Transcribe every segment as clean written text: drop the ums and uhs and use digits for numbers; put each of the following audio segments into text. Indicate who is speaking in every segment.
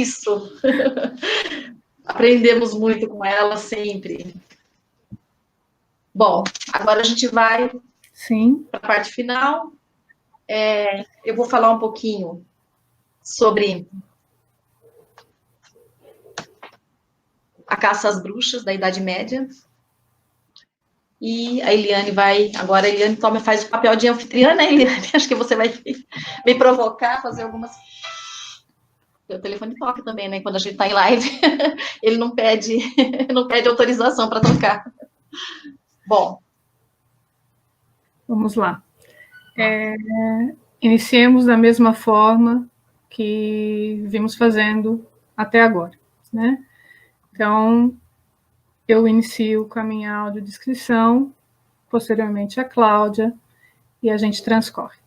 Speaker 1: isso. Aprendemos muito com ela sempre. Bom, agora a gente vai para a parte final. Eu vou falar um pouquinho sobre a caça às bruxas da Idade Média. E a Eliane agora a Eliane faz o papel de anfitriã, né, Eliane? Acho que você vai me provocar, fazer algumas... O telefone toca também, né, quando a gente está em live. Ele não pede autorização para tocar. Bom.
Speaker 2: Vamos lá. Iniciemos da mesma forma que vimos fazendo até agora, né? Então, eu inicio com a minha audiodescrição, posteriormente a Cláudia, e a gente transcorre.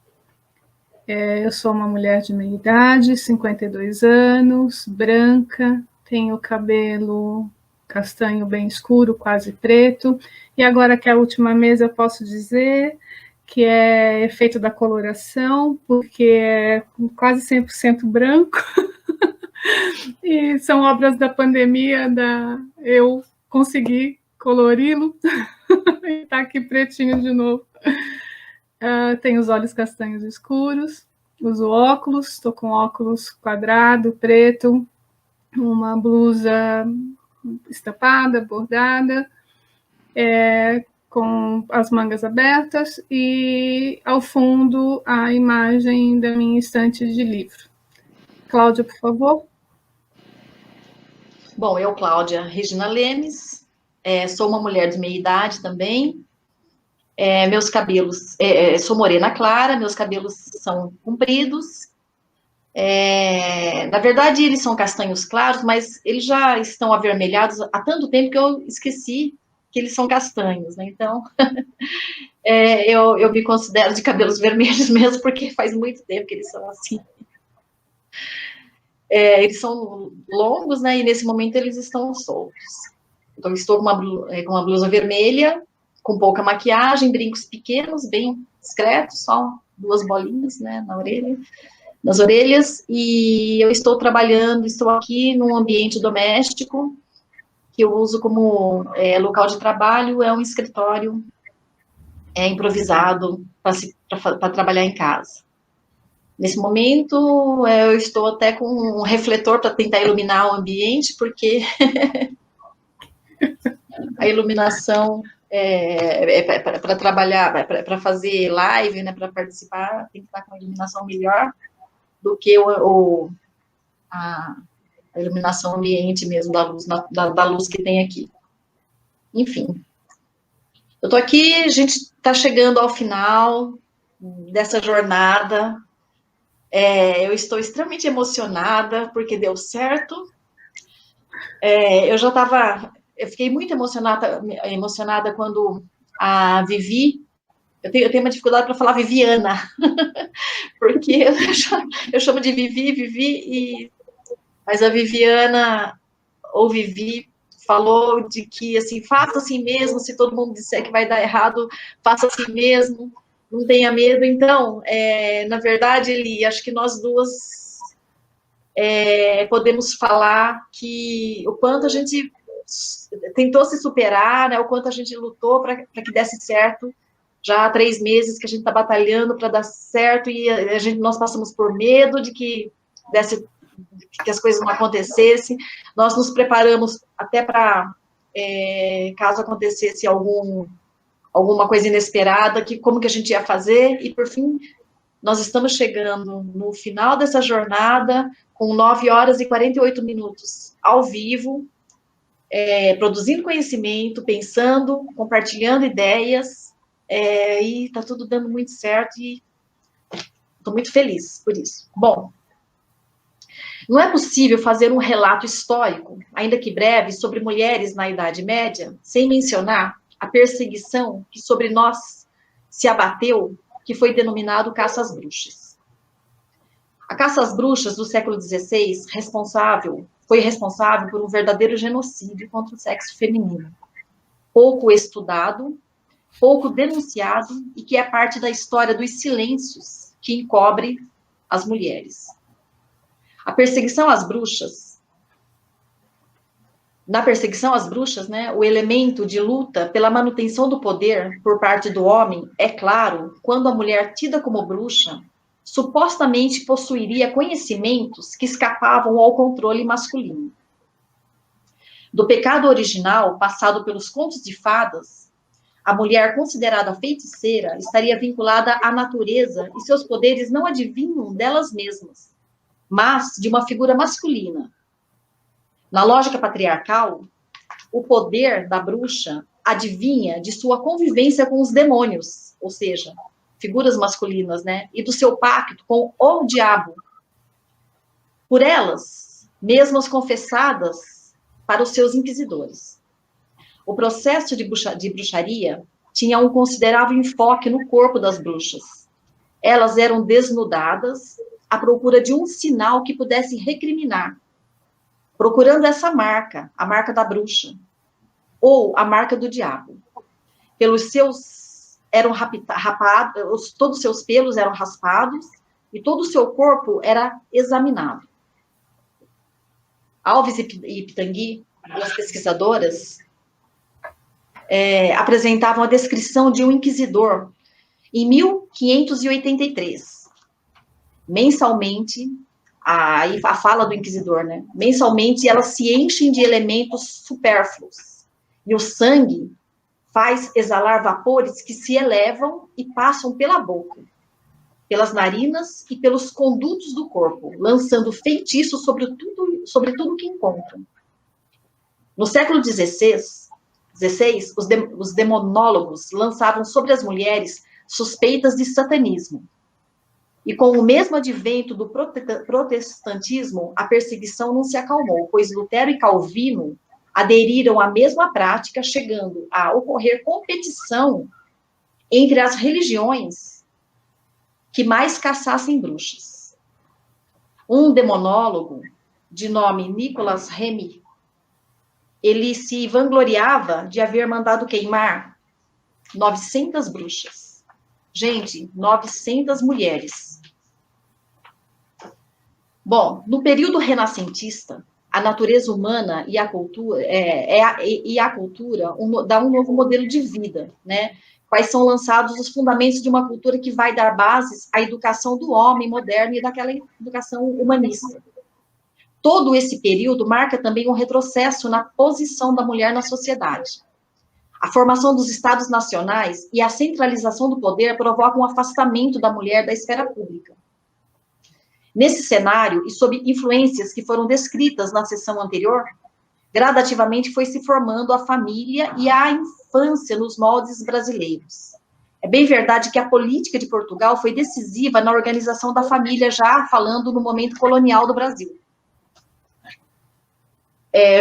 Speaker 2: Eu sou uma mulher de meia idade, 52 anos, branca, tenho cabelo castanho bem escuro, quase preto, e agora que é a última mesa eu posso dizer que é efeito da coloração, porque é quase 100% branco, e são obras da pandemia, eu consegui colori-lo, e está aqui pretinho de novo. Tenho os olhos castanhos escuros, uso óculos, estou com óculos quadrado, preto, uma blusa estampada, bordada, com as mangas abertas, e ao fundo a imagem da minha estante de livro. Cláudia, por favor.
Speaker 1: Bom, eu, Cláudia Regina Lemes, sou uma mulher de meia idade também. Meus cabelos, sou morena clara, meus cabelos são compridos. Na verdade, eles são castanhos claros, mas eles já estão avermelhados há tanto tempo que eu esqueci que eles são castanhos, né? Então, eu me considero de cabelos vermelhos mesmo, porque faz muito tempo que eles são assim. Eles são longos, né? E nesse momento eles estão soltos. Então, estou com uma blusa vermelha, com pouca maquiagem, brincos pequenos, bem discretos, só 2 bolinhas, né, nas orelhas, e eu estou aqui num ambiente doméstico, que eu uso como local de trabalho, é um escritório improvisado para trabalhar em casa. Nesse momento, eu estou até com um refletor para tentar iluminar o ambiente, porque a iluminação para trabalhar, para fazer live, né, para participar, tem que estar com a iluminação melhor do que a iluminação ambiente mesmo, da luz que tem aqui. Enfim, eu estou aqui, a gente está chegando ao final dessa jornada. Eu estou extremamente emocionada, porque deu certo. Eu fiquei muito emocionada quando a Vivi, eu tenho uma dificuldade para falar Viviana, porque eu chamo de Vivi, mas a Viviana, ou Vivi, falou de que, assim, faça assim mesmo, se todo mundo disser que vai dar errado, faça assim mesmo, não tenha medo. Então, na verdade, acho que nós duas podemos falar que o quanto a gente tentou se superar, né, o quanto a gente lutou para que desse certo. Já há 3 meses que a gente está batalhando para dar certo, e nós passamos por medo de que as coisas não acontecessem. Nós nos preparamos até para, caso acontecesse alguma coisa inesperada, como que a gente ia fazer, e por fim, nós estamos chegando no final dessa jornada, com 9 horas e 48 minutos ao vivo, produzindo conhecimento, pensando, compartilhando ideias, e está tudo dando muito certo, e estou muito feliz por isso. Bom, não é possível fazer um relato histórico, ainda que breve, sobre mulheres na Idade Média, sem mencionar a perseguição que sobre nós se abateu, que foi denominado caça às bruxas. A caça às bruxas do século XVI foi responsável por um verdadeiro genocídio contra o sexo feminino, pouco estudado, pouco denunciado, e que é parte da história dos silêncios que encobre as mulheres. A perseguição às bruxas, na perseguição às bruxas, né, o elemento de luta pela manutenção do poder por parte do homem é claro quando a mulher tida como bruxa supostamente possuiria conhecimentos que escapavam ao controle masculino. Do pecado original, passado pelos contos de fadas, a mulher considerada feiticeira estaria vinculada à natureza e seus poderes não advinham delas mesmas, mas de uma figura masculina. Na lógica patriarcal, o poder da bruxa advinha de sua convivência com os demônios, ou seja, figuras masculinas, né? E do seu pacto com o diabo. Por elas, mesmas confessadas para os seus inquisidores. O processo de bruxaria tinha um considerável enfoque no corpo das bruxas. Elas eram desnudadas à procura de um sinal que pudesse recriminar, procurando essa marca, a marca da bruxa, ou a marca do diabo. Pelos seus eram rapados, todos os seus pelos eram raspados e todo o seu corpo era examinado. Alves e Pitangui, duas pesquisadoras, apresentavam a descrição de um inquisidor em 1583. Mensalmente, a fala do inquisidor, né? Mensalmente, elas se enchem de elementos supérfluos. E o sangue faz exalar vapores que se elevam e passam pela boca, pelas narinas e pelos condutos do corpo, lançando feitiços sobre tudo que encontram. No século XVI, os demonólogos lançavam sobre as mulheres suspeitas de satanismo. E com o mesmo advento do protestantismo, a perseguição não se acalmou, pois Lutero e Calvino aderiram à mesma prática, chegando a ocorrer competição entre as religiões que mais caçassem bruxas. Um demonólogo, de nome Nicolas Remy, ele se vangloriava de haver mandado queimar 900 bruxas. Gente, 900 mulheres. Bom, no período renascentista, a natureza humana e a cultura, dá um novo modelo de vida, né? Quais são lançados os fundamentos de uma cultura que vai dar bases à educação do homem moderno e daquela educação humanista. Todo esse período marca também um retrocesso na posição da mulher na sociedade. A formação dos estados nacionais e a centralização do poder provocam um afastamento da mulher da esfera pública. Nesse cenário, e sob influências que foram descritas na sessão anterior, gradativamente foi se formando a família e a infância nos moldes brasileiros. É bem verdade que a política de Portugal foi decisiva na organização da família, já falando no momento colonial do Brasil.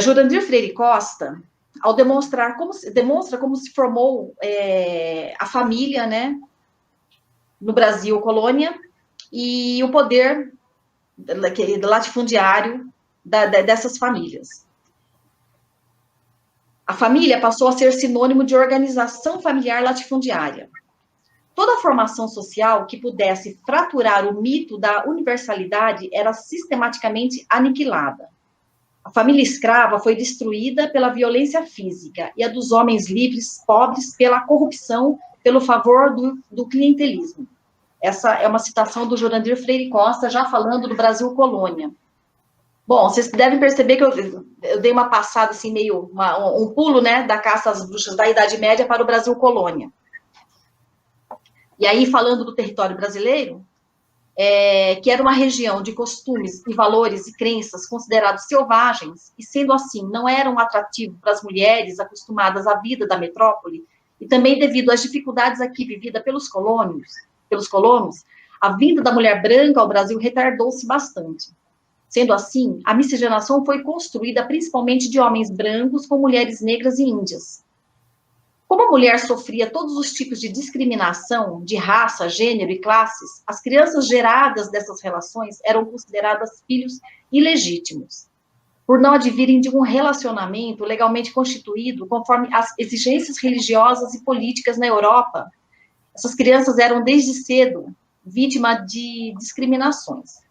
Speaker 1: Jurandir Freire Costa, ao demonstra como se formou a família, né, no Brasil colônia, e o poder latifundiário dessas famílias. A família passou a ser sinônimo de organização familiar latifundiária. Toda formação social que pudesse fraturar o mito da universalidade era sistematicamente aniquilada. A família escrava foi destruída pela violência física e a dos homens livres, pobres, pela corrupção, pelo favor do clientelismo. Essa é uma citação do Jurandir Freire Costa, já falando do Brasil colônia. Bom, vocês devem perceber que eu dei uma passada, assim, meio, um pulo, né, da caça às bruxas da Idade Média para o Brasil colônia. E aí, falando do território brasileiro, que era uma região de costumes e valores e crenças considerados selvagens, e sendo assim, não eram atrativos para as mulheres acostumadas à vida da metrópole, e também devido às dificuldades aqui vividas pelos colonos, a vinda da mulher branca ao Brasil retardou-se bastante. Sendo assim, a miscigenação foi construída principalmente de homens brancos com mulheres negras e índias. Como a mulher sofria todos os tipos de discriminação de raça, gênero e classes, as crianças geradas dessas relações eram consideradas filhos ilegítimos, por não advirem de um relacionamento legalmente constituído conforme as exigências religiosas e políticas na Europa. Essas crianças eram, desde cedo, vítimas de discriminações.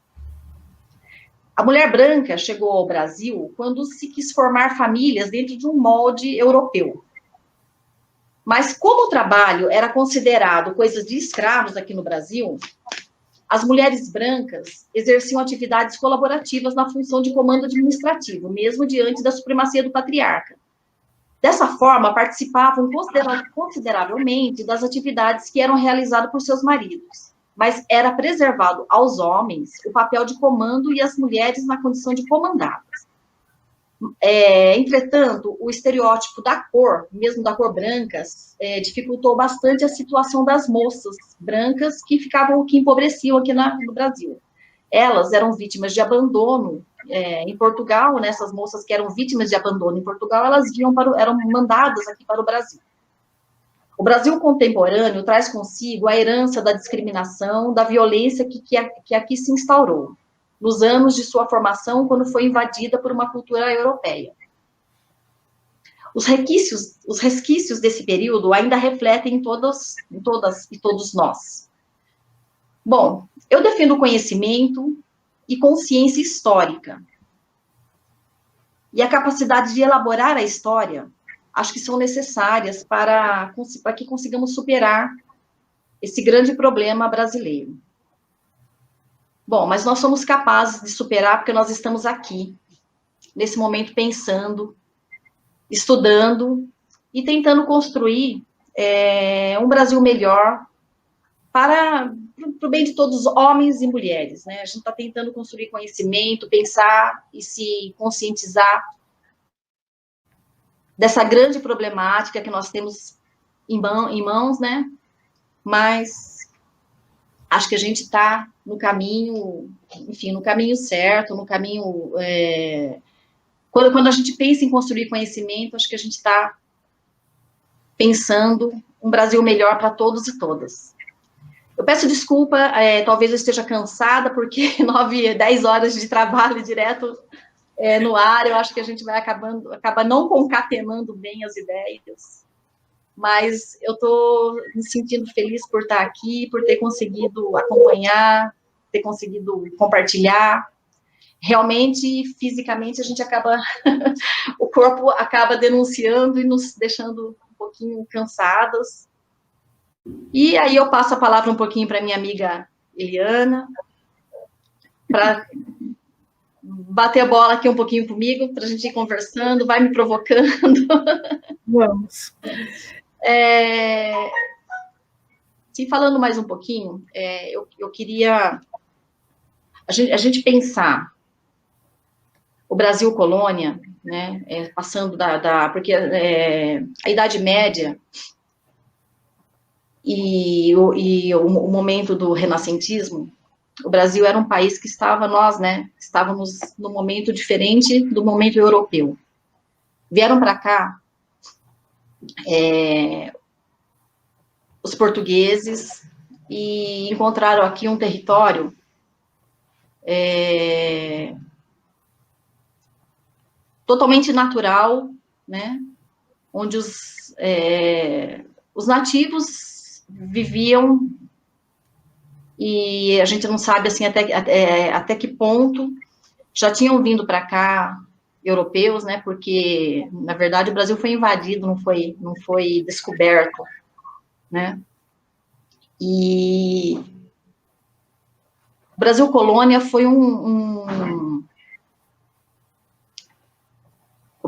Speaker 1: A mulher branca chegou ao Brasil quando se quis formar famílias dentro de um molde europeu. Mas como o trabalho era considerado coisa de escravos aqui no Brasil, as mulheres brancas exerciam atividades colaborativas na função de comando administrativo, mesmo diante da supremacia do patriarca. Dessa forma, participavam consideravelmente das atividades que eram realizadas por seus maridos, mas era preservado aos homens o papel de comando e as mulheres na condição de comandadas. Entretanto, o estereótipo da cor, mesmo da cor branca, dificultou bastante a situação das moças brancas que empobreciam aqui no Brasil. Elas eram vítimas de abandono em Portugal, né? Essas moças que eram vítimas de abandono em Portugal, elas eram mandadas aqui para o Brasil. O Brasil contemporâneo traz consigo a herança da discriminação, da violência que aqui se instaurou nos anos de sua formação, quando foi invadida por uma cultura europeia. Os resquícios desse período ainda refletem em todas e todos nós. Bom, eu defendo conhecimento e consciência histórica. E a capacidade de elaborar a história, acho que são necessárias para que consigamos superar esse grande problema brasileiro. Bom, mas nós somos capazes de superar porque nós estamos aqui, nesse momento, pensando, estudando e tentando construir um Brasil melhor para o bem de todos os homens e mulheres, né? A gente está tentando construir conhecimento, pensar e se conscientizar dessa grande problemática que nós temos em mãos, né? Mas acho que a gente está no caminho, enfim, no caminho certo, no caminho... Quando a gente pensa em construir conhecimento, acho que a gente está pensando um Brasil melhor para todos e todas. Eu peço desculpa, talvez eu esteja cansada, porque 9, 10 horas de trabalho direto no ar, eu acho que a gente vai acaba não concatenando bem as ideias. Mas eu estou me sentindo feliz por estar aqui, por ter conseguido acompanhar, ter conseguido compartilhar. Realmente, fisicamente, a gente acaba... o corpo acaba denunciando e nos deixando um pouquinho cansadas. E aí eu passo a palavra um pouquinho para minha amiga Eliana, para bater a bola aqui um pouquinho comigo, para a gente ir conversando, vai me provocando.
Speaker 2: Vamos.
Speaker 1: Sim, falando mais um pouquinho, eu queria a gente pensar o Brasil colônia, né, passando porque a Idade Média e o momento do renascentismo, o Brasil era um país que nós, né, estávamos num momento diferente do momento europeu. Vieram para cá os portugueses e encontraram aqui um território totalmente natural, né, onde os nativos viviam, e a gente não sabe assim até que ponto já tinham vindo para cá europeus, né, porque, na verdade, o Brasil foi invadido, não foi descoberto, né, e o Brasil colônia foi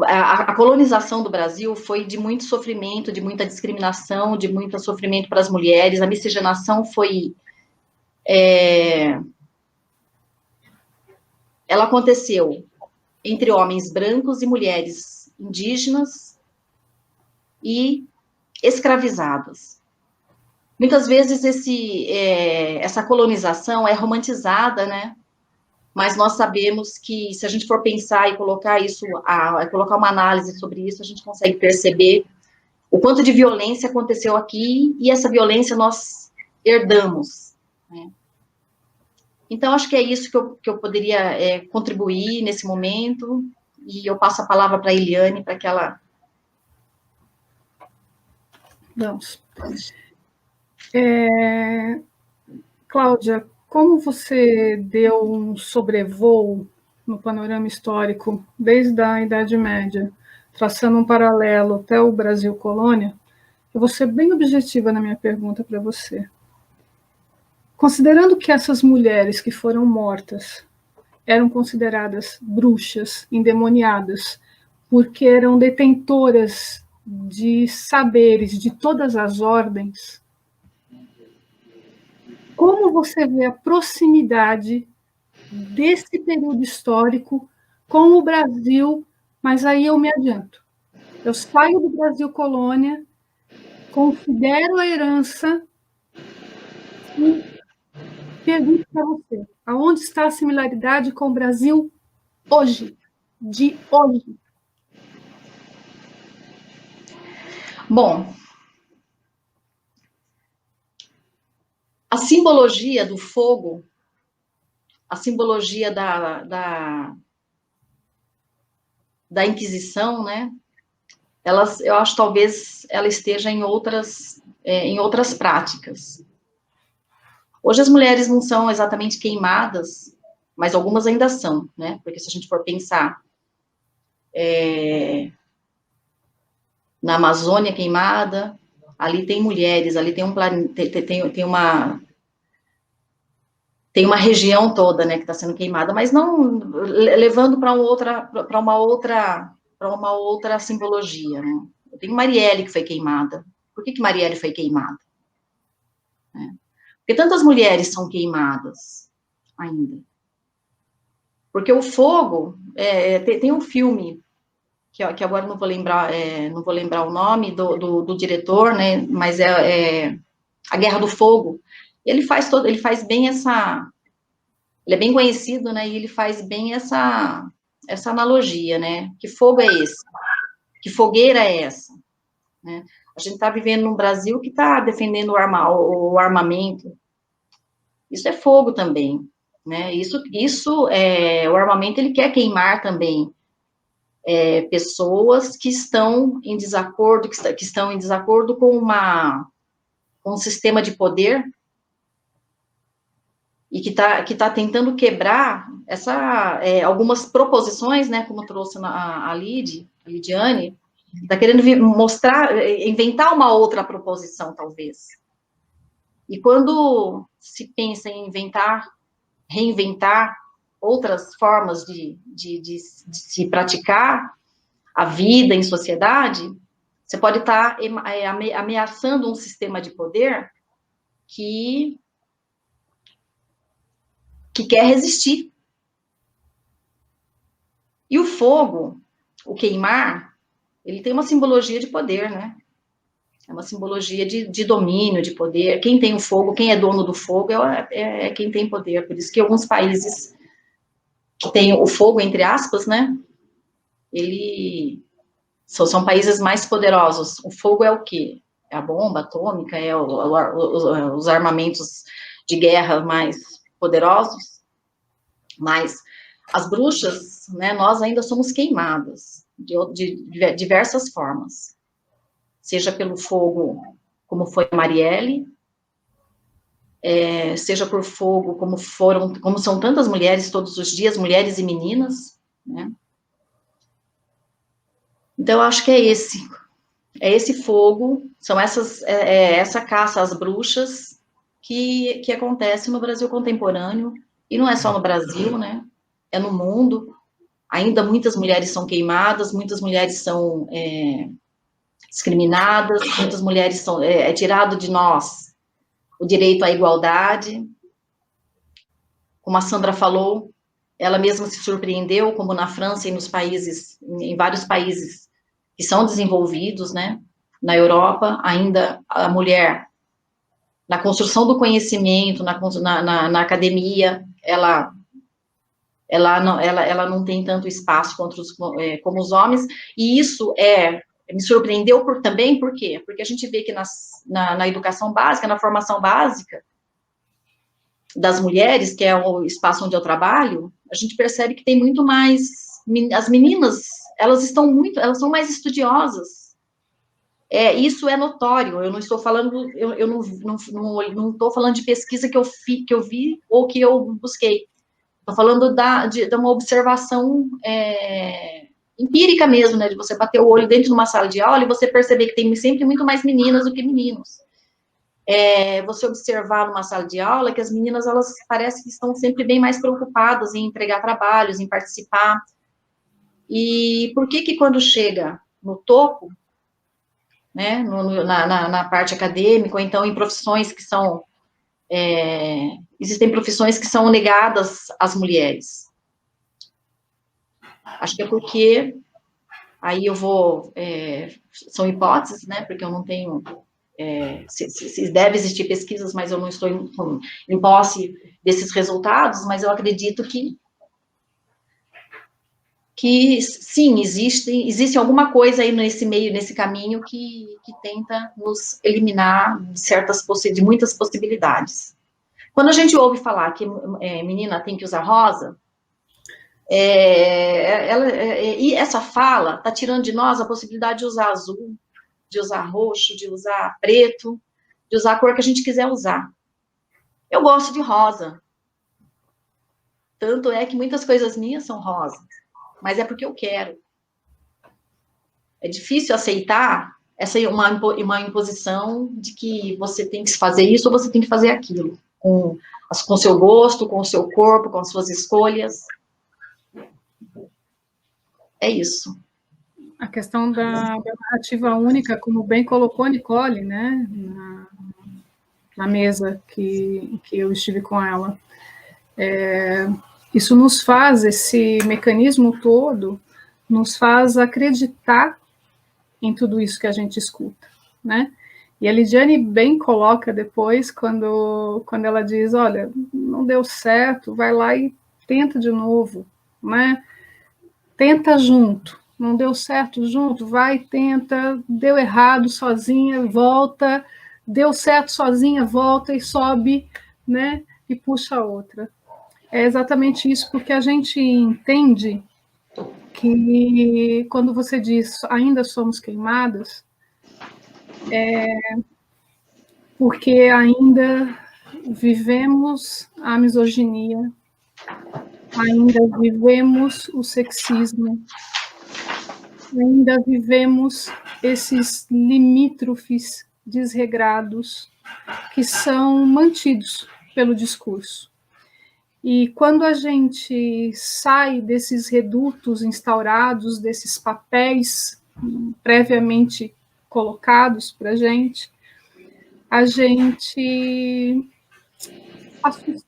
Speaker 1: a colonização do Brasil foi de muito sofrimento, de muita discriminação, de muito sofrimento para as mulheres, a miscigenação ela aconteceu entre homens brancos e mulheres indígenas e escravizadas. Muitas vezes essa colonização é romantizada, né? Mas nós sabemos que, se a gente for pensar e colocar colocar uma análise sobre isso, a gente consegue perceber o quanto de violência aconteceu aqui, e essa violência nós herdamos, né? Então, acho que é isso que eu poderia contribuir nesse momento, e eu passo a palavra para a Eliane, para que ela...
Speaker 2: Vamos. Cláudia, como você deu um sobrevoo no panorama histórico, desde a Idade Média, traçando um paralelo até o Brasil colônia, eu vou ser bem objetiva na minha pergunta para você. Considerando que essas mulheres que foram mortas eram consideradas bruxas, endemoniadas, porque eram detentoras de saberes de todas as ordens, como você vê a proximidade desse período histórico com o Brasil? Mas aí eu me adianto. Eu saio do Brasil colônia, considero a herança e pergunto para você, aonde está a similaridade com o Brasil hoje, de hoje?
Speaker 1: Bom, a simbologia do fogo, a simbologia da Inquisição, né? Eu acho talvez ela esteja em outras práticas. Hoje as mulheres não são exatamente queimadas, mas algumas ainda são, né? Porque se a gente for pensar na Amazônia queimada, ali tem mulheres, ali tem uma região toda, né, que está sendo queimada, mas não levando para uma outra simbologia, né? Tem Marielle que foi queimada. Por que Marielle foi queimada? Porque tantas mulheres são queimadas ainda. Porque o fogo, tem um filme que agora não vou lembrar o nome do diretor, né? Mas é A Guerra do Fogo. Ele faz bem essa, ele é bem conhecido, né? E ele faz bem essa analogia, né? Que fogo é esse? Que fogueira é essa? Né? A gente está vivendo num Brasil que está defendendo o armamento. Isso é fogo também, né? O armamento ele quer queimar também pessoas que estão em desacordo, com um sistema de poder e que tá tentando quebrar algumas proposições, né, como trouxe a Lidiane, está querendo inventar uma outra proposição, talvez. E quando se pensa em reinventar outras formas de se praticar a vida em sociedade, você pode estar ameaçando um sistema de poder que quer resistir. E o fogo, o queimar, ele tem uma simbologia de poder, né? É uma simbologia de domínio, de poder. Quem tem o fogo, quem é dono do fogo é quem tem poder. Por isso que alguns países que têm o fogo, entre aspas, né? São países mais poderosos. O fogo é o quê? É a bomba atômica, os armamentos de guerra mais poderosos. Mas as bruxas, né, nós ainda somos queimadas de diversas formas. Seja pelo fogo, como foi a Marielle, seja por fogo, como são tantas mulheres todos os dias, mulheres e meninas, né? Então, eu acho que é esse fogo, são essa caça às bruxas que acontece no Brasil contemporâneo, e não é só no Brasil, né? É no mundo. Ainda muitas mulheres são queimadas, muitas mulheres são discriminadas, muitas mulheres são tirado de nós o direito à igualdade. Como a Sandra falou, ela mesma se surpreendeu, como na França e em vários países que são desenvolvidos, né? Na Europa, ainda a mulher, na construção do conhecimento, na academia, ela não tem tanto espaço como os homens, e isso me surpreendeu também, por quê? Porque a gente vê que na educação básica, na formação básica das mulheres, que é o espaço onde eu trabalho, a gente percebe que tem muito mais, as meninas, elas são mais estudiosas. Isso é notório, eu não estou falando, eu não estou falando de pesquisa que eu vi ou que eu busquei. Estou falando de uma observação empírica mesmo, né? De você bater o olho dentro de uma sala de aula e você perceber que tem sempre muito mais meninas do que meninos. Você observar numa sala de aula que as meninas, elas parecem que estão sempre bem mais preocupadas em entregar trabalhos, em participar. E por que quando chega no topo, né, na parte acadêmica, ou então em profissões que são... existem profissões que são negadas às mulheres? Acho que é porque... Aí eu vou... são hipóteses, né, porque eu não tenho... se deve existir pesquisas, mas eu não estou em posse desses resultados, mas eu acredito que sim, existe alguma coisa aí nesse meio, nesse caminho, que tenta nos eliminar de muitas possibilidades. Quando a gente ouve falar que menina tem que usar rosa, e essa fala está tirando de nós a possibilidade de usar azul, de usar roxo, de usar preto, de usar a cor que a gente quiser usar. Eu gosto de rosa. Tanto é que muitas coisas minhas são rosa, mas é porque eu quero. É difícil aceitar uma imposição de que você tem que fazer isso ou você tem que fazer aquilo, com o seu gosto, com o seu corpo, com as suas escolhas. É isso.
Speaker 2: A questão da narrativa única, como bem colocou Nicole, né, na mesa que eu estive com ela. Isso nos faz, esse mecanismo todo, nos faz acreditar em tudo isso que a gente escuta, né? E a Lidiane bem coloca depois, quando ela diz, olha, não deu certo, vai lá e tenta de novo, né? Tenta junto, não deu certo junto, vai, tenta, deu errado sozinha, volta, deu certo sozinha, volta e sobe, né? E puxa a outra. É exatamente isso, porque a gente entende que quando você diz ainda somos queimadas, porque ainda vivemos a misoginia, ainda vivemos o sexismo, ainda vivemos esses limítrofes desregrados que são mantidos pelo discurso. E quando a gente sai desses redutos instaurados, desses papéis previamente colocados para a gente assusta,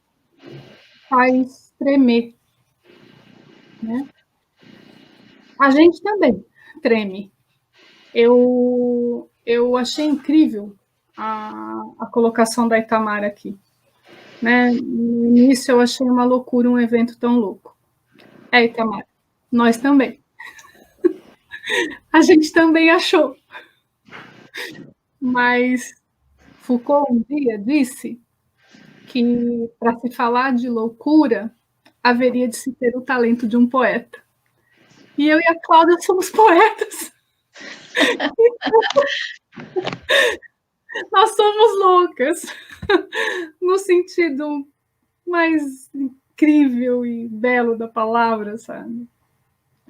Speaker 2: faz tremer, né? A gente também treme. Eu achei incrível a colocação da Itamar aqui. Né? No início eu achei uma loucura um evento tão louco. Itamar, nós também. A gente também achou. Mas Foucault um dia disse que para se falar de loucura haveria de se ter o talento de um poeta. E eu e a Cláudia somos poetas. Nós somos loucas, no sentido mais incrível e belo da palavra, sabe?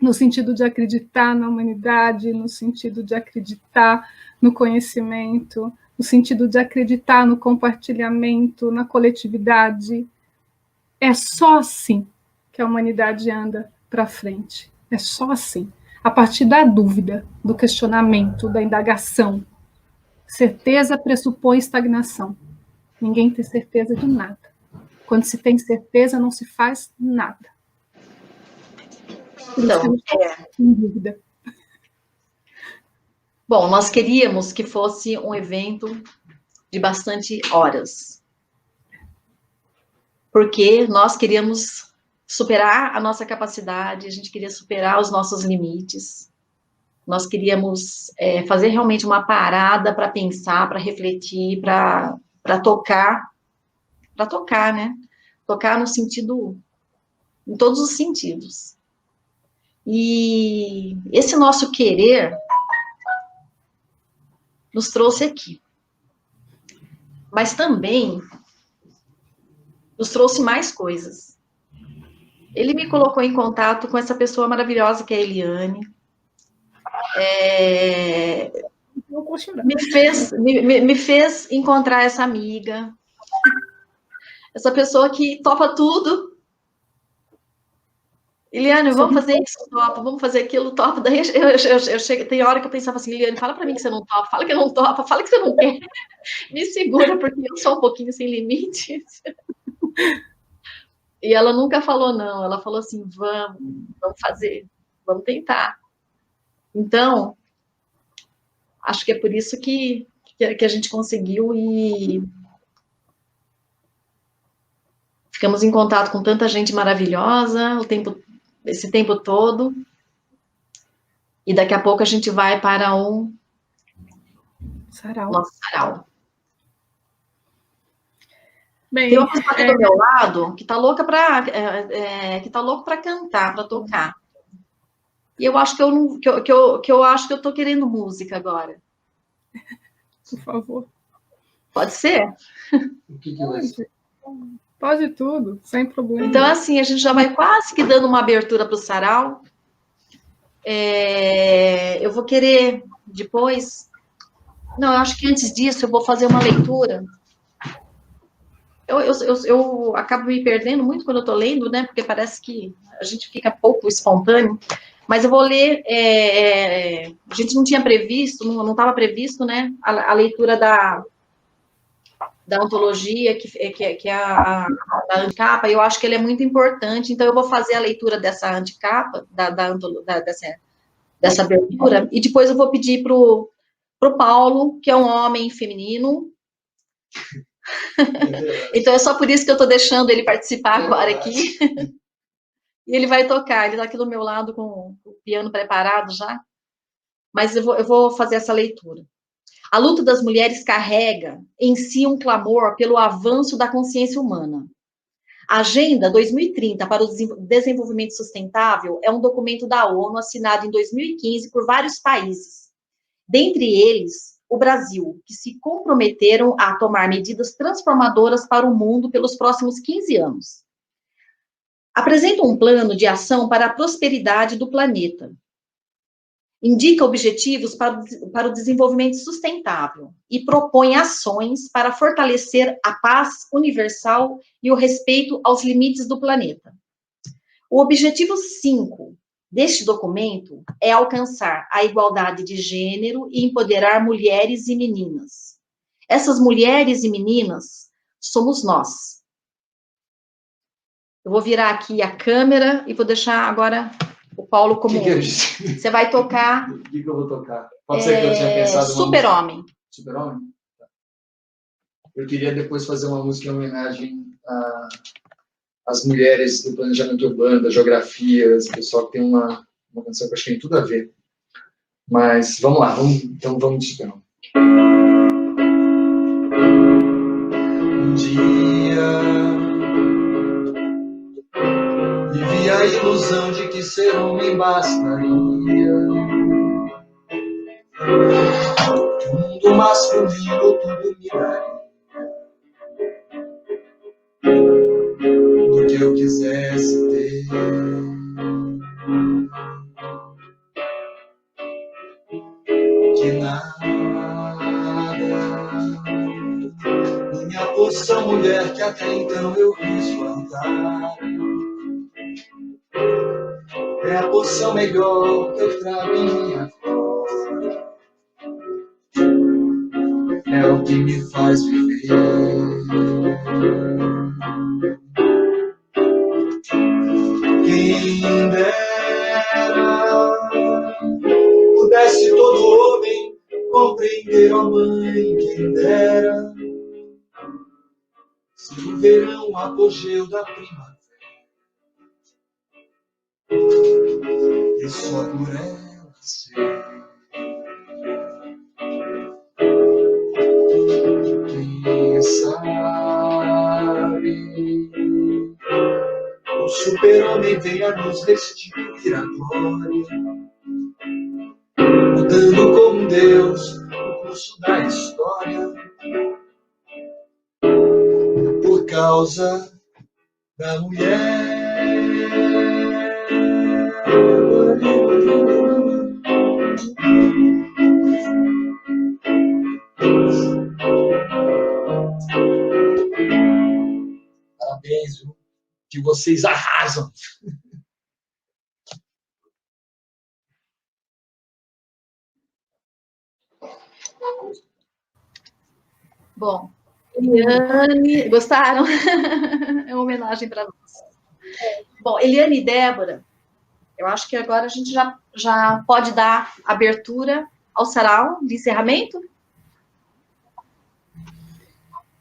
Speaker 2: No sentido de acreditar na humanidade, no sentido de acreditar no conhecimento, no sentido de acreditar no compartilhamento, na coletividade. É só assim que a humanidade anda para frente. É só assim. A partir da dúvida, do questionamento, da indagação. Certeza pressupõe estagnação. Ninguém tem certeza de nada. Quando se tem certeza, não se faz nada.
Speaker 1: Então,
Speaker 2: sem dúvida.
Speaker 1: Bom, nós queríamos que fosse um evento de bastante horas. Porque nós queríamos superar a nossa capacidade, a gente queria superar os nossos limites. Nós queríamos fazer realmente uma parada para pensar, para refletir, para tocar, né? Tocar no sentido, em todos os sentidos. E esse nosso querer nos trouxe aqui. Mas também nos trouxe mais coisas. Ele me colocou em contato com essa pessoa maravilhosa que é a Eliane. Me fez encontrar essa amiga. Essa pessoa que topa tudo. Eliane, vamos fazer isso, topa, vamos fazer aquilo, topa. Daí eu chego, tem hora que eu pensava assim, Eliane, fala pra mim que você não topa, fala que não topa, fala que você não quer. Me segura, porque eu sou um pouquinho sem limites. E ela nunca falou não, ela falou assim, vamos fazer, vamos tentar. Então, acho que é por isso que a gente conseguiu e ficamos em contato com tanta gente maravilhosa esse tempo todo. E daqui a pouco a gente vai para um
Speaker 2: sarau.
Speaker 1: Nosso sarau.
Speaker 2: Bem,
Speaker 1: tem uma pessoa aqui do meu lado que tá louca para cantar, para tocar. E eu acho que eu acho que eu tô querendo música agora.
Speaker 2: Por favor.
Speaker 1: Pode ser?
Speaker 3: O que vai ser?
Speaker 2: Pode tudo, sem problema.
Speaker 1: Então, assim, a gente já vai quase que dando uma abertura para o sarau. Eu vou querer depois... Não, eu acho que antes disso eu vou fazer uma leitura. Eu acabo me perdendo muito quando eu estou lendo, né? Porque parece que a gente fica pouco espontâneo. Mas eu vou ler... a gente não tinha previsto, não estava previsto, né? A leitura da ontologia, que é a anticapa, eu acho que ele é muito importante, então eu vou fazer a leitura dessa anticapa, dessa abertura, e depois eu vou pedir para o Paulo, que é um homem feminino, então é só por isso que eu estou deixando ele participar agora aqui, e ele vai tocar, ele está aqui do meu lado com o piano preparado já, mas eu vou fazer essa leitura. A luta das mulheres carrega em si um clamor pelo avanço da consciência humana. A Agenda 2030 para o Desenvolvimento Sustentável é um documento da ONU assinado em 2015 por vários países, dentre eles o Brasil, que se comprometeram a tomar medidas transformadoras para o mundo pelos próximos 15 anos. Apresenta um plano de ação para a prosperidade do planeta. Indica objetivos para o desenvolvimento sustentável e propõe ações para fortalecer a paz universal e o respeito aos limites do planeta. O objetivo 5 deste documento é alcançar a igualdade de gênero e empoderar mulheres e meninas. Essas mulheres e meninas somos nós. Eu vou virar aqui a câmera e vou deixar agora... O Paulo, como você vai tocar...
Speaker 3: O que eu vou tocar? Pode ser que eu tinha pensado...
Speaker 1: Super-Homem.
Speaker 3: Super-Homem? Eu queria depois fazer uma música em homenagem às mulheres do planejamento urbano, da geografia, esse pessoal que tem uma canção que eu acho que tem tudo a ver. Mas vamos lá, então vamos de Super-Homem. Um dia... vivi a ilusão de que ser homem bastaria. Que o mundo masculino tudo me daria. Do que eu quisesse ter. Que nada. Minha porção mulher que até então eu quis guardar. É a porção melhor que eu trago em minha vida. É o que me faz viver. Quem dera pudesse todo homem compreender a mãe. Quem dera se no verão o apogeu da primavera e só por ela ser. Quem sabe o super-homem venha nos restituir a glória, mudando como Deus o curso da história, por causa da mulher. Parabéns, viu? Que vocês arrasam.
Speaker 1: Bom, Eliane, gostaram? É uma homenagem para nós. Bom, Eliane e Débora, eu acho que agora a gente já pode dar abertura ao sarau de encerramento.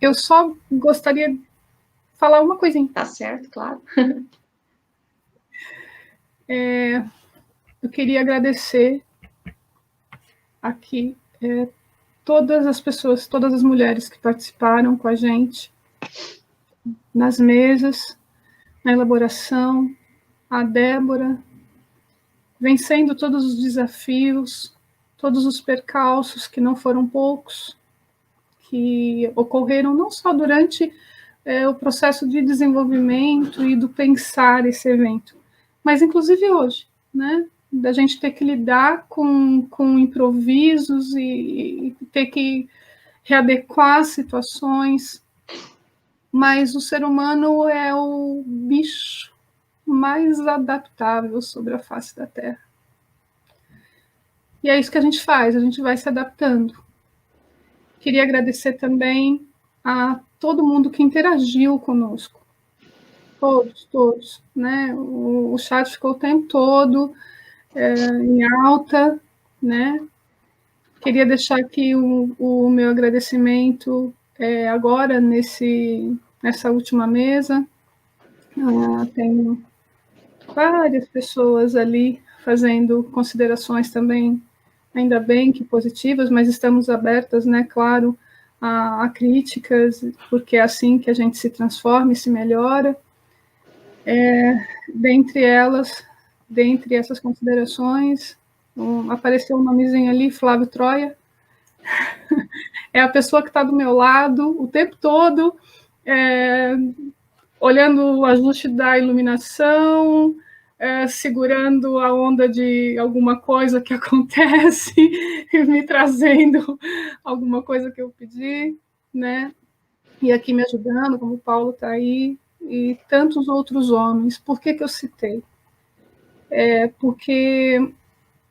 Speaker 2: Eu só gostaria de falar uma coisinha.
Speaker 1: Tá certo, claro.
Speaker 2: Eu queria agradecer aqui todas as pessoas, todas as mulheres que participaram com a gente nas mesas, na elaboração, a Débora, vencendo todos os desafios, todos os percalços, que não foram poucos, que ocorreram não só durante o processo de desenvolvimento e do pensar esse evento, mas inclusive hoje, né? Da gente ter que lidar com improvisos e ter que readequar situações, mas o ser humano é o bicho mais adaptável sobre a face da Terra. E é isso que a gente faz, a gente vai se adaptando. Queria agradecer também a todo mundo que interagiu conosco. Todos, né? O chat ficou o tempo todo em alta, né? Queria deixar aqui o meu agradecimento agora nessa última mesa. Tenho várias pessoas ali fazendo considerações também, ainda bem que positivas, mas estamos abertas, né, claro, a críticas, porque é assim que a gente se transforma e se melhora. Dentre essas considerações, apareceu um nomezinho ali, Flávio Troia, é a pessoa que está do meu lado o tempo todo, olhando o ajuste da iluminação, segurando a onda de alguma coisa que acontece e me trazendo alguma coisa que eu pedi, né? E aqui me ajudando, como o Paulo está aí, e tantos outros homens. Por que eu citei? Porque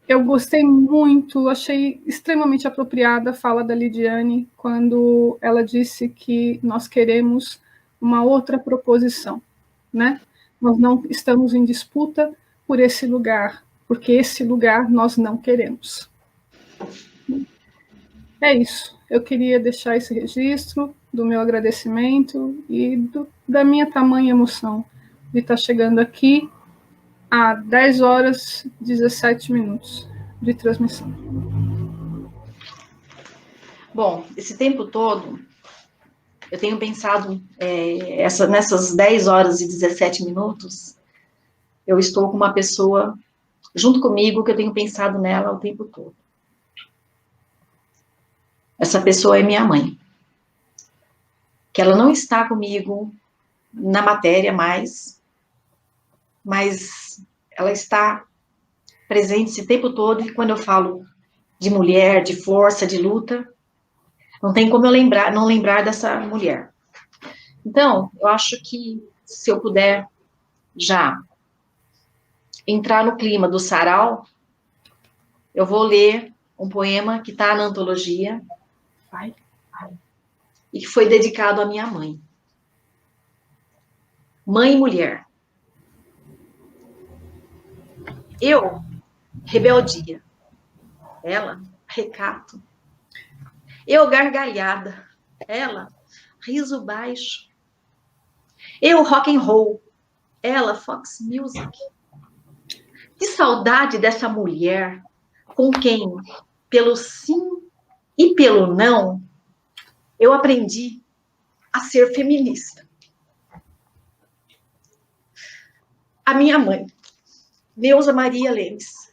Speaker 2: eu gostei muito, achei extremamente apropriada a fala da Lidiane, quando ela disse que nós queremos uma outra proposição, né? Nós não estamos em disputa por esse lugar, porque esse lugar nós não queremos. É isso. Eu queria deixar esse registro do meu agradecimento e da minha tamanha emoção de estar chegando aqui a 10 horas e 17 minutos de transmissão.
Speaker 1: Bom, esse tempo todo, eu tenho pensado, nessas 10 horas e 17 minutos, eu estou com uma pessoa junto comigo que eu tenho pensado nela o tempo todo. Essa pessoa é minha mãe. Que ela não está comigo na matéria mais, mas ela está presente esse tempo todo, e quando eu falo de mulher, de força, de luta, não tem como eu não lembrar dessa mulher. Então, eu acho que se eu puder já entrar no clima do sarau, eu vou ler um poema que está na antologia, e que foi dedicado à minha mãe. Mãe e mulher. Eu, rebeldia. Ela, recato. Eu, gargalhada. Ela, riso baixo. Eu, rock and roll. Ela, fox music. Que saudade dessa mulher com quem, pelo sim e pelo não, eu aprendi a ser feminista. A minha mãe, Neuza Maria Lemes.